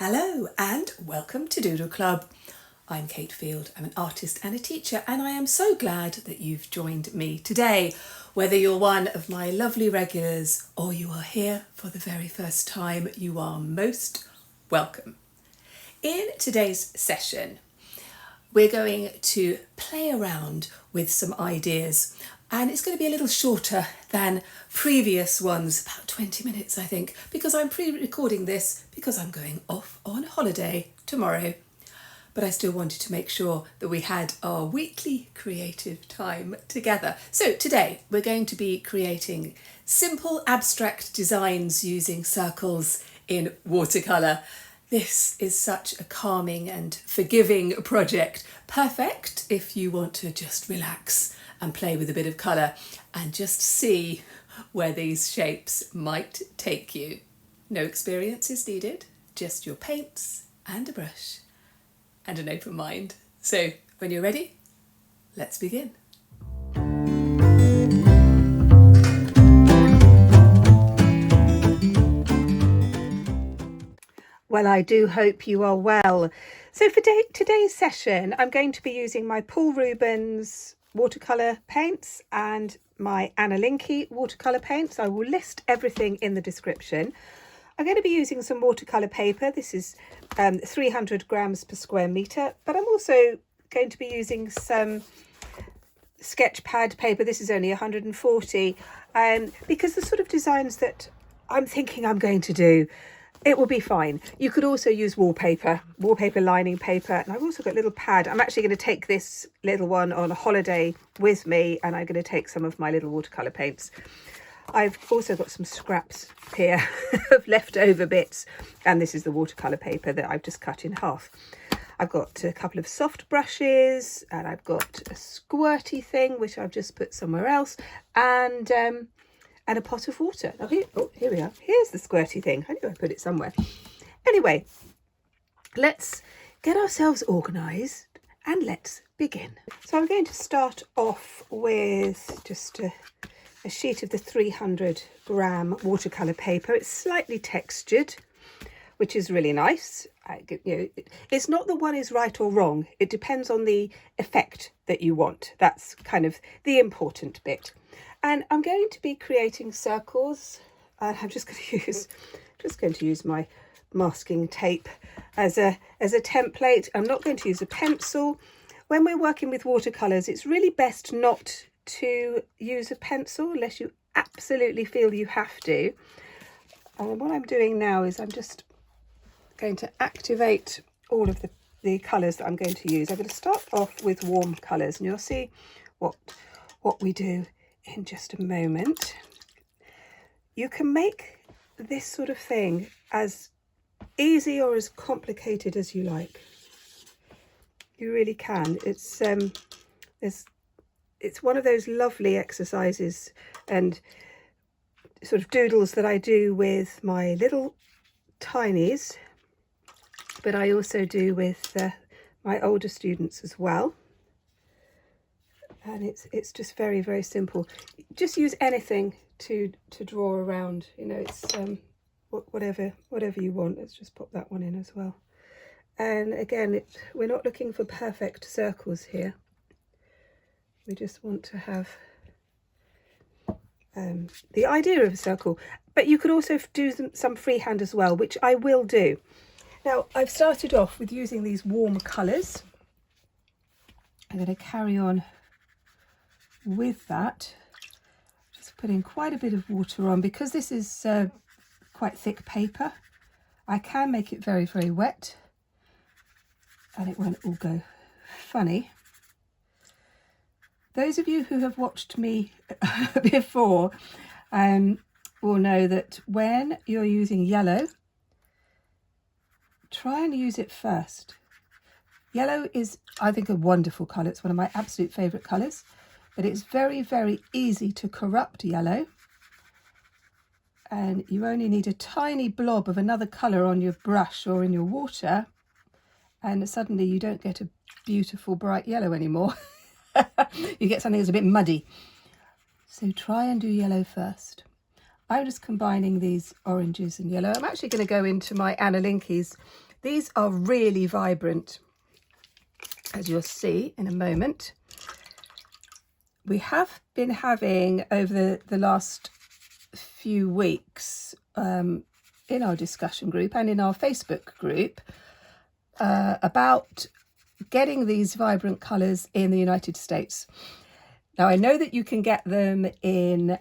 Hello and welcome to Doodle Club. I'm Cate Field, I'm an artist and a teacher, and I am so glad that you've joined me today. Whether you're one of my lovely regulars or you are here for the very first time, you are most welcome. In today's session, we're going to play around with some ideas, and it's going to be a little shorter than previous ones, about 20 minutes I think, because I'm pre-recording this because I'm going off on holiday tomorrow. But I still wanted to make sure that we had our weekly creative time together. So today we're going to be creating simple abstract designs using circles in watercolour. This is such a calming and forgiving project, perfect if you want to just relax and play with a bit of colour and just see where these shapes might take you. No experience is needed, just your paints and a brush and an open mind. So when you're ready, let's begin. Well, I do hope you are well. So for today's session, I'm going to be using my Paul Rubens watercolour paints and my Anna Linky watercolour paints. I will list everything in the description. I'm going to be using some watercolour paper. This is 300 grams per square metre, but I'm also going to be using some sketch pad paper. This is only 140, because the sort of designs that I'm thinking I'm going to do, it will be fine. You could also use wallpaper lining paper, and I've also got a little pad. I'm actually going to take this little one on a holiday with me, and I'm going to take some of my little watercolour paints. I've also got some scraps here of leftover bits, and this is the watercolour paper that I've just cut in half. I've got a couple of soft brushes, and I've got a squirty thing which I've just put somewhere else, and a pot of water. Oh, here we are. Here's the squirty thing. I knew I put it somewhere. Anyway, let's get ourselves organised and let's begin. So I'm going to start off with just a sheet of the 300 gram watercolour paper. It's slightly textured, which is really nice. It's not that one is right or wrong. It depends on the effect that you want. That's kind of the important bit. And I'm going to be creating circles. I'm just going to use my masking tape as a template. I'm not going to use a pencil. When we're working with watercolours, it's really best not to use a pencil unless you absolutely feel you have to. And what I'm doing now is I'm just going to activate all of the colours that I'm going to use. I'm going to start off with warm colours, and you'll see what we do in just a moment. You can make this sort of thing as easy or as complicated as you like. You really can. It's one of those lovely exercises and sort of doodles that I do with my little tinies, but I also do with my older students as well. And it's just very, very simple. Just use anything to draw around. It's whatever you want. Let's just pop that one in as well. And again, we're not looking for perfect circles here. We just want to have the idea of a circle. But you could also do some freehand as well, which I will do. Now, I've started off with using these warm colours. I'm going to carry on with that. Just putting quite a bit of water on, because this is quite thick paper. I can make it very, very wet, and it won't all go funny. Those of you who have watched me before will know that when you're using yellow, try and use it first. Yellow is, I think, a wonderful colour. It's one of my absolute favourite colours, but it's very, very easy to corrupt yellow. And you only need a tiny blob of another colour on your brush or in your water, and suddenly you don't get a beautiful bright yellow anymore. You get something that's a bit muddy. So try and do yellow first. I'm just combining these oranges and yellow. I'm actually going to go into my Anna Linky's These are really vibrant, as you'll see in a moment. We have been having over the last few weeks in our discussion group and in our Facebook group about getting these vibrant colours in the United States. Now, I know that you can get them in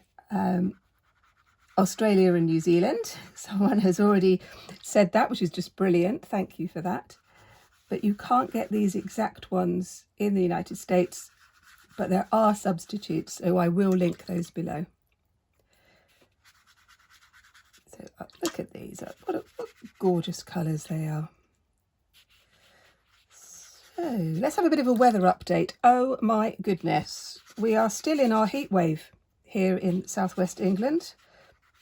Australia and New Zealand. Someone has already said that, which is just brilliant. Thank you for that. But you can't get these exact ones in the United States, but there are substitutes, so I will link those below. So look at these, what gorgeous colours they are. So let's have a bit of a weather update. Oh my goodness, we are still in our heat wave here in southwest England.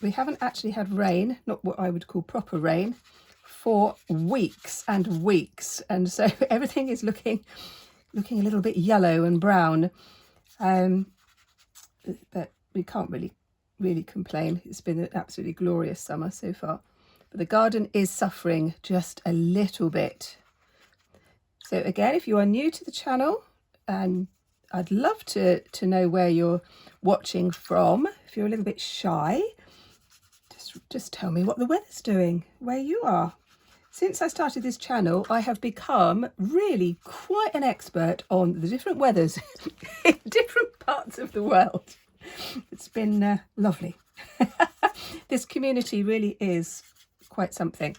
We haven't actually had rain, not what I would call proper rain, for weeks and weeks, and so everything is looking a little bit yellow and brown, but we can't really complain. It's been an absolutely glorious summer so far, but the garden is suffering just a little bit. So again, if you are new to the channel, and I'd love to know where you're watching from. If you're a little bit shy, just tell me what the weather's doing where you are. Since I started this channel, I have become really quite an expert on the different weathers in different parts of the world. It's been lovely. This community really is quite something.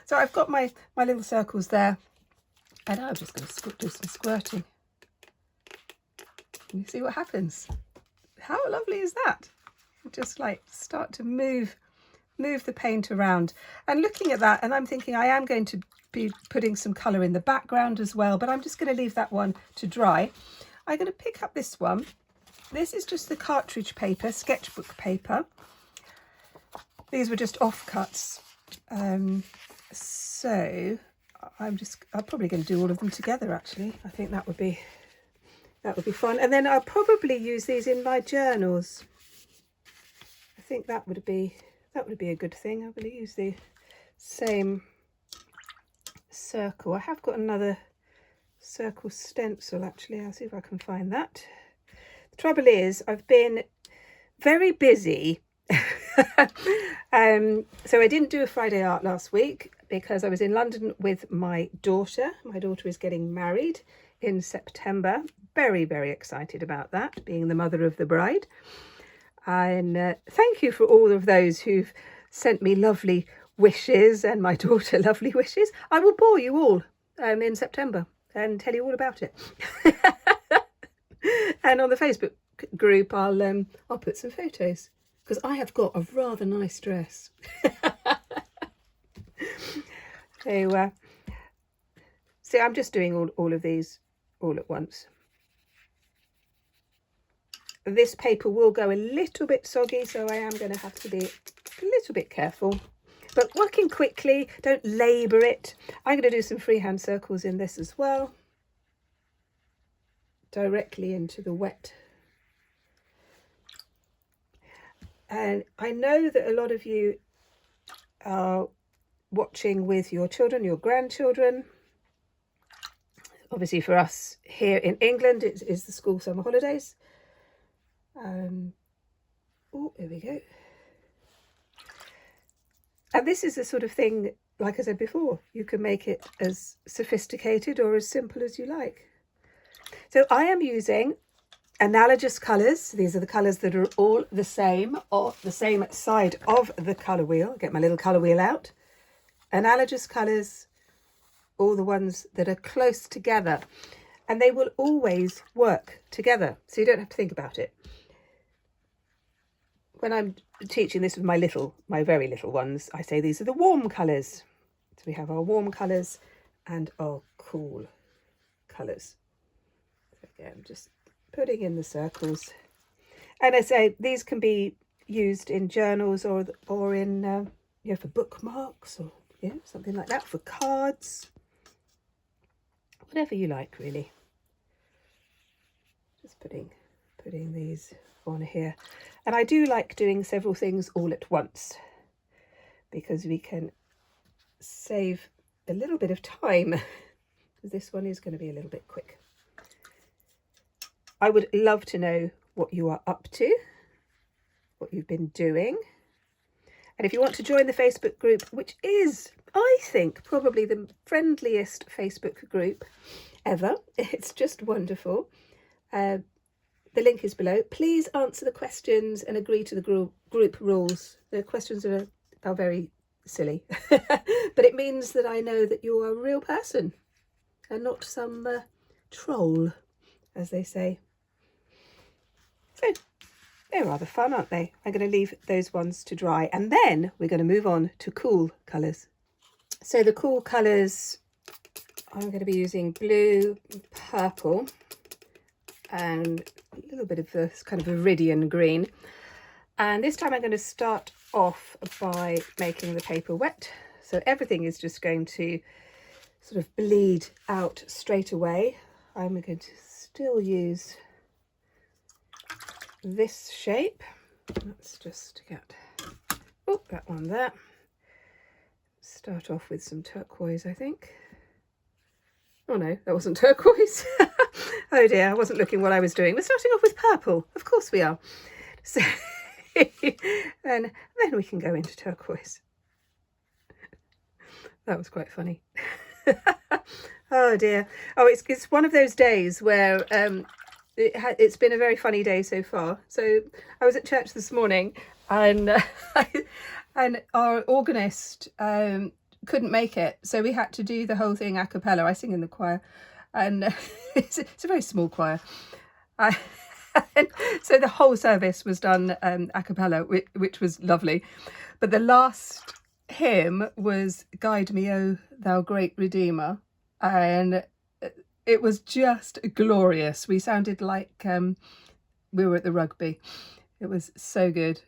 So I've got my little circles there, and I'm just going to do some squirting. Can you see what happens? How lovely is that? Just like start to move the paint around and looking at that, and I'm thinking I am going to be putting some colour in the background as well, but I'm just going to leave that one to dry. I'm going to pick up this one. This is just the cartridge paper, sketchbook paper. These were just offcuts, so I'm probably going to do all of them together. Actually, I think that would be fun, and then I'll probably use these in my journals. I think that would be a good thing. I'm going to use the same circle. I have got another circle stencil actually. I'll see if I can find that. The trouble is I've been very busy. So I didn't do a Friday art last week because I was in London with my daughter. My daughter is getting married in September. Very, very excited about that, being the mother of the bride. And thank you for all of those who've sent me lovely wishes and my daughter lovely wishes. I will bore you all in September and tell you all about it. And on the Facebook group, I'll put some photos because I have got a rather nice dress. So I'm just doing all of these all at once. This paper will go a little bit soggy, so I am going to have to be a little bit careful. But working quickly, don't labour it. I'm going to do some freehand circles in this as well. Directly into the wet. And I know that a lot of you are watching with your children, your grandchildren. Obviously for us here in England, it is the school summer holidays. Oh, here we go. And this is the sort of thing, like I said before, you can make it as sophisticated or as simple as you like. So I am using analogous colours. These are the colours that are all the same, or the same side of the colour wheel. Get my little colour wheel out. Analogous colours, all the ones that are close together. And they will always work together, so you don't have to think about it. When I'm teaching this with my very little ones, I say these are the warm colours. So we have our warm colours and our cool colours. So again, just putting in the circles. And I say these can be used in journals or in for bookmarks or something like that, for cards, whatever you like really. Just putting these on here. And I do like doing several things all at once because we can save a little bit of time, because this one is going to be a little bit quick. I would love to know what you are up to, what you've been doing. And if you want to join the Facebook group, which is, I think, probably the friendliest Facebook group ever, it's just wonderful. The link is below. Please answer the questions and agree to the group rules. The questions are very silly, but it means that I know that you're a real person and not some troll, as they say. So they're rather fun, aren't they? I'm going to leave those ones to dry, and then we're going to move on to cool colours. So the cool colours, I'm going to be using blue, purple, and a little bit of this kind of iridian green. And this time I'm going to start off by making the paper wet. So everything is just going to sort of bleed out straight away. I'm going to still use this shape. Let's just get, oh, that one there. Start off with some turquoise, I think. Oh no, that wasn't turquoise. Oh dear, I wasn't looking what I was doing. We're starting off with purple. Of course we are. So then we can go into turquoise. That was quite funny. Oh dear. Oh, it's one of those days where it's been a very funny day so far. So I was at church this morning, and and our organist couldn't make it, so we had to do the whole thing a cappella. I sing in the choir, and it's a very small choir. So the whole service was done a cappella, which was lovely. But the last hymn was "Guide Me, O Thou Great Redeemer," and it was just glorious. We sounded like we were at the rugby. It was so good,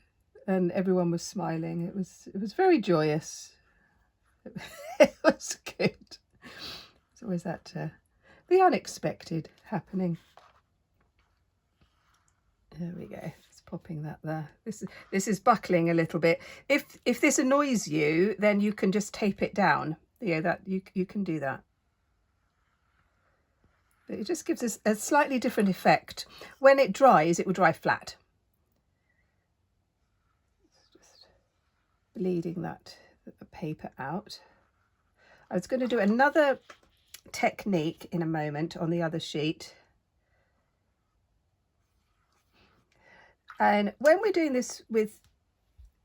and everyone was smiling. It was very joyous. It was good. It's always that the unexpected happening. There we go. Just popping that there. This is buckling a little bit. If this annoys you, then you can just tape it down. You know, that you can do that. But it just gives us a slightly different effect. When it dries, it will dry flat. Just bleeding that paper out. I was going to do another technique in a moment on the other sheet. And when we're doing this with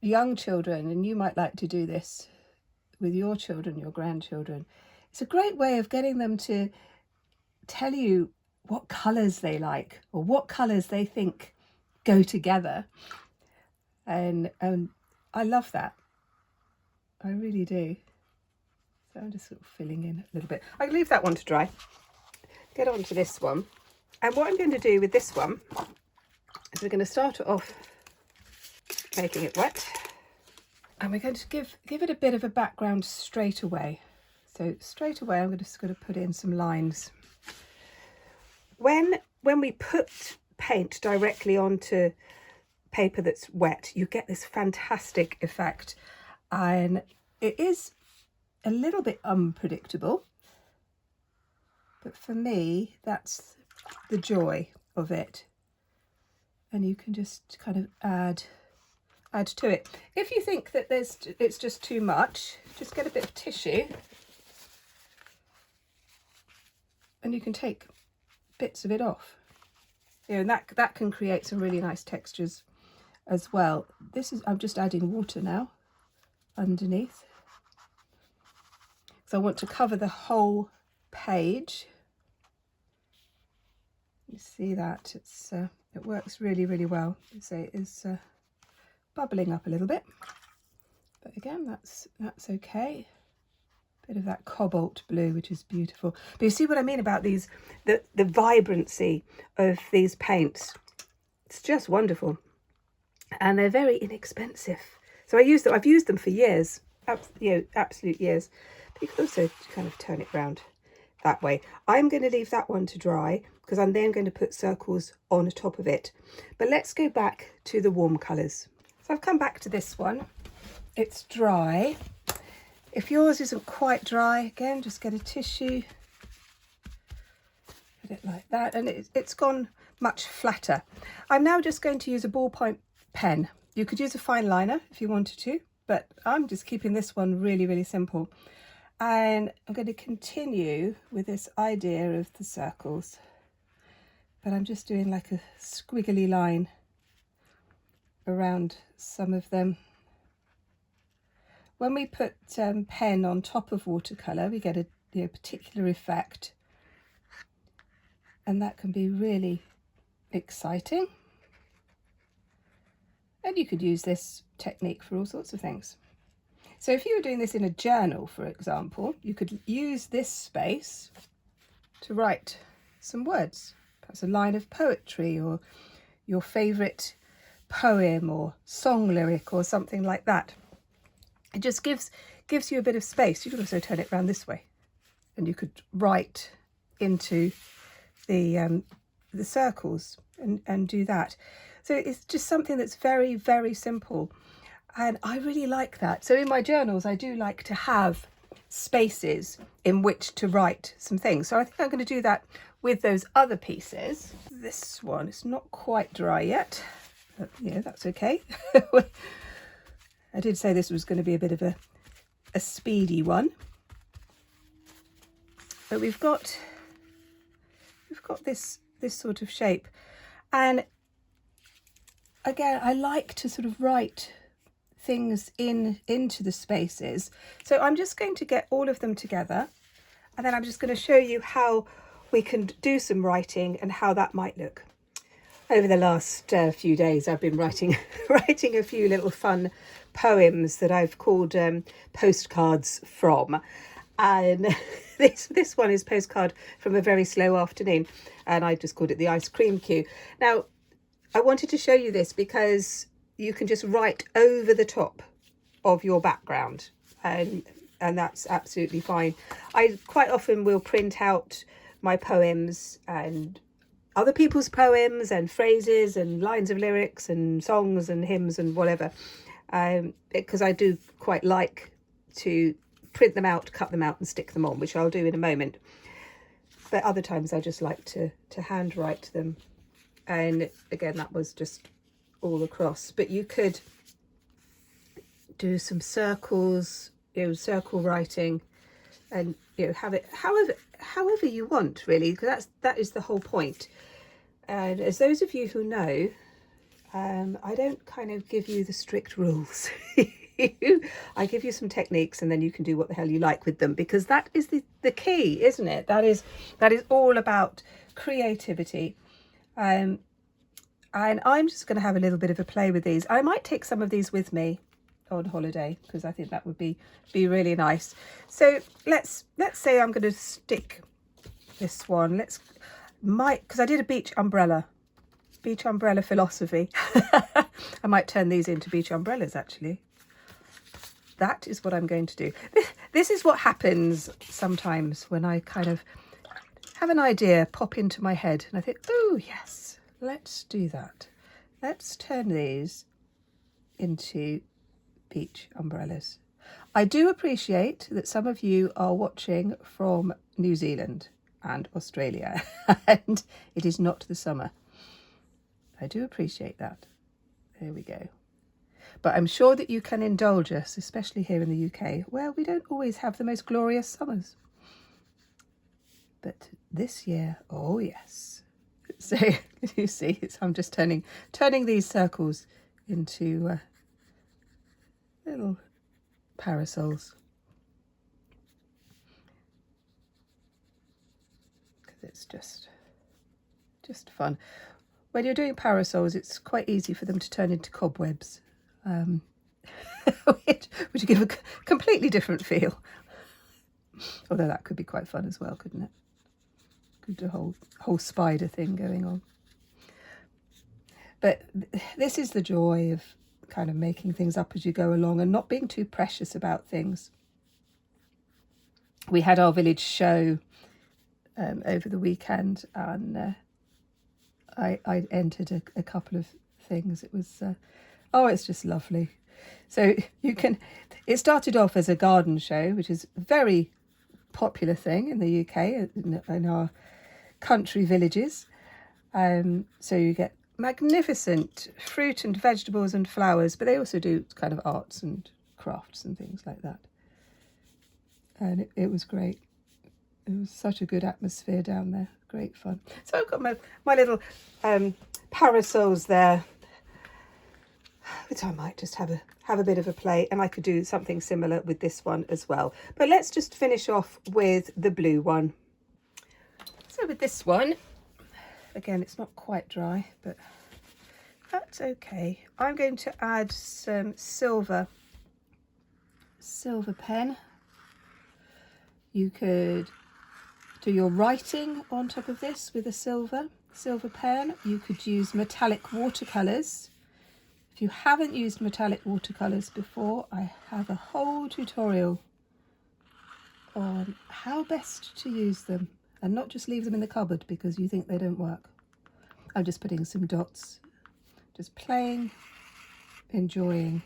young children, and you might like to do this with your children, your grandchildren, it's a great way of getting them to tell you what colours they like or what colours they think go together. And I love that. I really do. So I'm just sort of filling in a little bit. I can leave that one to dry. Get on to this one. And what I'm going to do with this one is we're going to start it off making it wet. And we're going to give it a bit of a background straight away. So straight away I'm just going to put in some lines. When we put paint directly onto paper that's wet, you get this fantastic effect. And it is a little bit unpredictable, but for me that's the joy of it. And you can just kind of add to it. If you think that it's just too much, just get a bit of tissue and you can take bits of it off. You know, and that can create some really nice textures as well. I'm just adding water now underneath. So I want to cover the whole page. You see that it works really, really well. So it is bubbling up a little bit, but again, that's okay. Bit of that cobalt blue, which is beautiful. But you see what I mean about these, the vibrancy of these paints. It's just wonderful, and they're very inexpensive. So I've used them for years, absolute years. But you can also kind of turn it round that way. I'm going to leave that one to dry because I'm then going to put circles on top of it. But let's go back to the warm colours. So I've come back to this one. It's dry. If yours isn't quite dry, again, just get a tissue, put it like that, and it's gone much flatter. I'm now just going to use a ballpoint pen. You could use a fine liner if you wanted to, but I'm just keeping this one really, really simple. And I'm going to continue with this idea of the circles, but I'm just doing like a squiggly line around some of them. When we put pen on top of watercolour, we get a particular effect, and that can be really exciting. And you could use this technique for all sorts of things. So if you were doing this in a journal, for example, you could use this space to write some words, perhaps a line of poetry or your favourite poem or song lyric or something like that. It just gives you a bit of space. You could also turn it around this way, and you could write into the circles and do that. So it's just something that's very, very simple, and I really like that. So in my journals, I do like to have spaces in which to write some things. So I think I'm going to do that with those other pieces. This one is not quite dry yet, but yeah, that's okay. I did say this was going to be a bit of a speedy one, but we've got this sort of shape, and again, I like to sort of write things into the spaces. So I'm just going to get all of them together, and then I'm just going to show you how we can do some writing and how that might look. Over the last few days, I've been writing a few little fun poems that I've called postcards from, and this one is postcard from a very slow afternoon, and I just called it the ice cream queue. Now, I wanted to show you this because you can just write over the top of your background, and that's absolutely fine. I quite often will print out my poems and other people's poems and phrases and lines of lyrics and songs and hymns and whatever, because I do quite like to print them out, cut them out and stick them on, which I'll do in a moment. But other times I just like to handwrite them, and again, that was just all across. But you could do some circles, circle writing, and have it however you want, really, because that is the whole point. And as those of you who know, I don't kind of give you the strict rules. I give you some techniques, and then you can do what the hell you like with them, because that is the key, isn't it? That is all about creativity. And I'm just going to have a little bit of a play with these. I might take some of these with me on holiday, because I think that would be really nice. So let's say I'm going to stick this one. Because I did a beach umbrella philosophy. I might turn these into beach umbrellas, actually. That is what I'm going to do. This is what happens sometimes when I kind of have an idea pop into my head, and I think, oh yes, let's do that. Let's turn these into beach umbrellas. I do appreciate that some of you are watching from New Zealand and Australia, and it is not the summer. I do appreciate that. There we go. But I'm sure that you can indulge us, especially here in the UK, where we don't always have the most glorious summers. But this year, oh yes. So you see, I'm just turning these circles into little parasols. Because it's just fun. When you're doing parasols, it's quite easy for them to turn into cobwebs, which give a completely different feel. Although that could be quite fun as well, couldn't it? Could do a whole spider thing going on. But this is the joy of kind of making things up as you go along and not being too precious about things. We had our village show over the weekend, and I entered a couple of things. It was, it's just lovely. So you can, it started off as a garden show, which is a very popular thing in the UK, in our country villages. So you get magnificent fruit and vegetables and flowers, but they also do kind of arts and crafts and things like that. And it was great. It was such a good atmosphere down there. Great fun. So I've got my little parasols there, which I might just have a bit of a play, and I could do something similar with this one as well. But let's just finish off with the blue one. So with this one, again, it's not quite dry, but that's okay. I'm going to add some silver pen. You could do your writing on top of this with a silver pen. You could use metallic watercolours. If you haven't used metallic watercolours before, I have a whole tutorial on how best to use them and not just leave them in the cupboard because you think they don't work. I'm just putting some dots, just playing, enjoying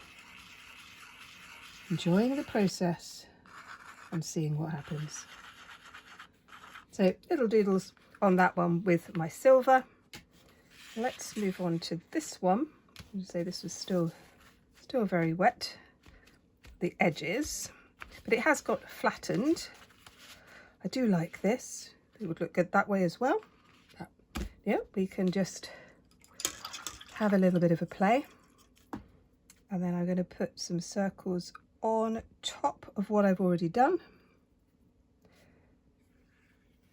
the process and seeing what happens. So little doodles on that one with my silver. Let's move on to this one. I'll say this was still very wet, the edges, but it has got flattened. I do like this. It would look good that way as well. Yeah, we can just have a little bit of a play. And then I'm going to put some circles on top of what I've already done.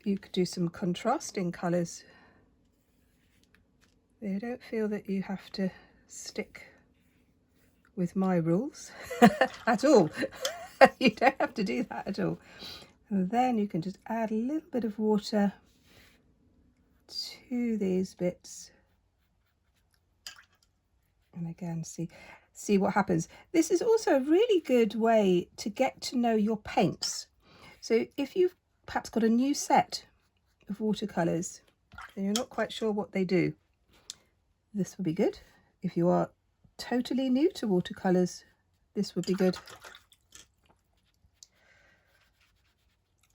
You could do some contrasting colours. I don't feel that you have to stick with my rules at all. You don't have to do that at all. And then you can just add a little bit of water to these bits. And again, see what happens. This is also a really good way to get to know your paints. So if you've perhaps got a new set of watercolours and you're not quite sure what they do, this will be good. If you are totally new to watercolours, this would be good.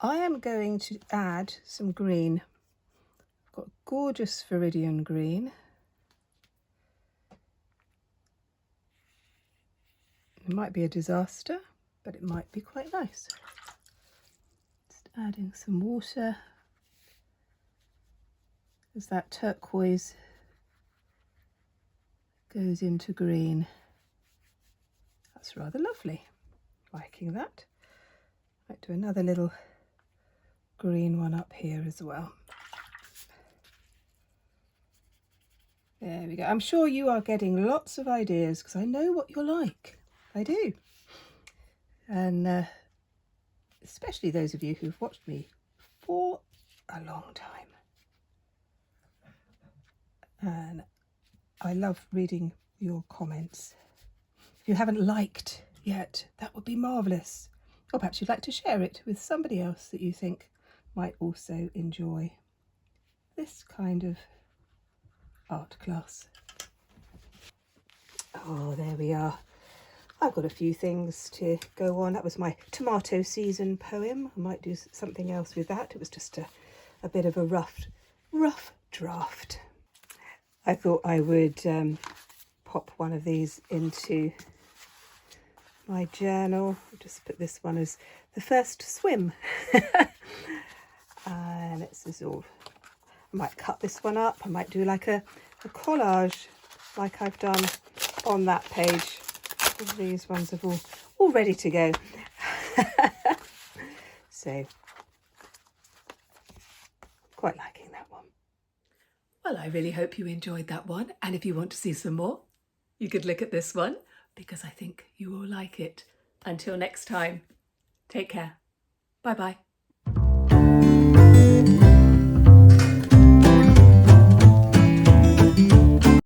I am going to add some green. I've got gorgeous viridian green. It might be a disaster, but it might be quite nice. Just adding some water as that turquoise goes into green. That's rather lovely. Liking that. Might do another little green one up here as well. There we go. I'm sure you are getting lots of ideas because I know what you're like. I do. And especially those of you who've watched me for a long time. And I love reading your comments. If you haven't liked yet, that would be marvellous. Or perhaps you'd like to share it with somebody else that you think might also enjoy this kind of art class. Oh, there we are. I've got a few things to go on. That was my tomato season poem. I might do something else with that. It was just a bit of a rough draft. I thought I would pop one of these into my journal. I'll just put this one as the first swim. And it's just all, I might cut this one up. I might do like a collage like I've done on that page. These ones are all ready to go. So quite liking that one. Well, I really hope you enjoyed that one. And if you want to see some more, you could look at this one because I think you will like it. Until next time, take care. Bye-bye.